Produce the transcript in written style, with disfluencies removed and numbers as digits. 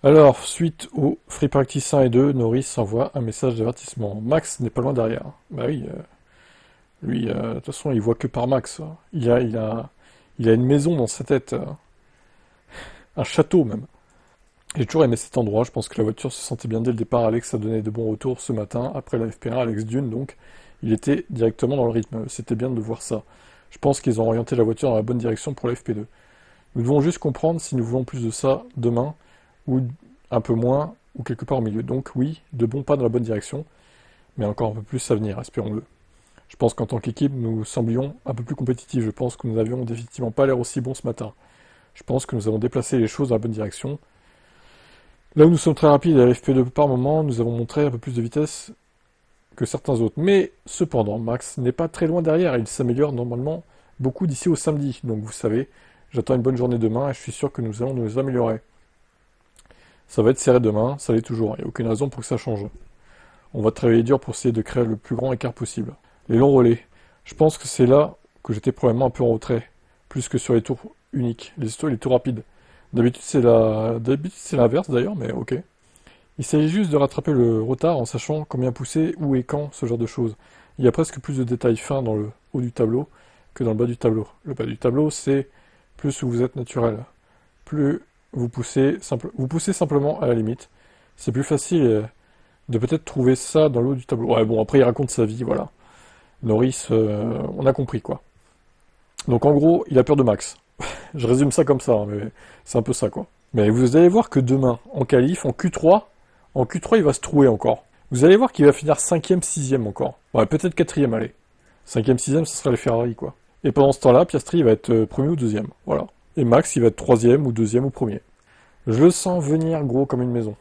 Alors, suite au Free Practice 1 et 2, Norris envoie un message d'avertissement. Max n'est pas loin derrière. Bah oui, lui, de toute façon, il voit que par Max. Il a une maison dans sa tête, un château même. J'ai toujours aimé cet endroit, je pense que la voiture se sentait bien dès le départ. Alex a donné de bons retours ce matin, après la FP1, Alex Dune, donc il était directement dans le rythme. C'était bien de voir ça. Je pense qu'ils ont orienté la voiture dans la bonne direction pour la FP2. Nous devons juste comprendre si nous voulons plus de ça demain, ou un peu moins, ou quelque part au milieu. Donc oui, de bons pas dans la bonne direction, mais encore un peu plus à venir, espérons-le. Je pense qu'en tant qu'équipe, nous semblions un peu plus compétitifs. Je pense que nous n'avions définitivement pas l'air aussi bons ce matin. Je pense que nous avons déplacé les choses dans la bonne direction. Là où nous sommes très rapides à la FP2 par moment, nous avons montré un peu plus de vitesse que certains autres. Mais cependant, Max n'est pas très loin derrière et il s'améliore normalement beaucoup d'ici au samedi. Donc vous savez, j'attends une bonne journée demain et je suis sûr que nous allons nous améliorer. Ça va être serré demain, ça l'est toujours, il n'y a aucune raison pour que ça change. On va travailler dur pour essayer de créer le plus grand écart possible. Les longs relais. Je pense que c'est là que j'étais probablement un peu en retrait, plus que sur les tours uniques, les tours rapides. D'habitude c'est l'inverse d'ailleurs, mais ok. Il s'agit juste de rattraper le retard en sachant combien pousser, où et quand, ce genre de choses. Il y a presque plus de détails fins dans le haut du tableau que dans le bas du tableau. Le bas du tableau, c'est plus où vous êtes naturel. Plus vous poussez simplement à la limite. C'est plus facile de peut-être trouver ça dans le haut du tableau. Ouais, bon, après il raconte sa vie, voilà. Norris, on a compris quoi. Donc en gros, il a peur de Max. Je résume ça comme ça, hein, mais c'est un peu ça quoi. Mais vous allez voir que demain, en qualif, en Q3 il va se trouver encore. Vous allez voir qu'il va finir 5ème, 6ème encore. Ouais, peut-être 4ème, allez. 5ème, 6ème, ce sera les Ferrari quoi. Et pendant ce temps-là, Piastri il va être premier ou deuxième, voilà. Et Max il va être troisième ou deuxième ou premier. Je le sens venir gros comme une maison.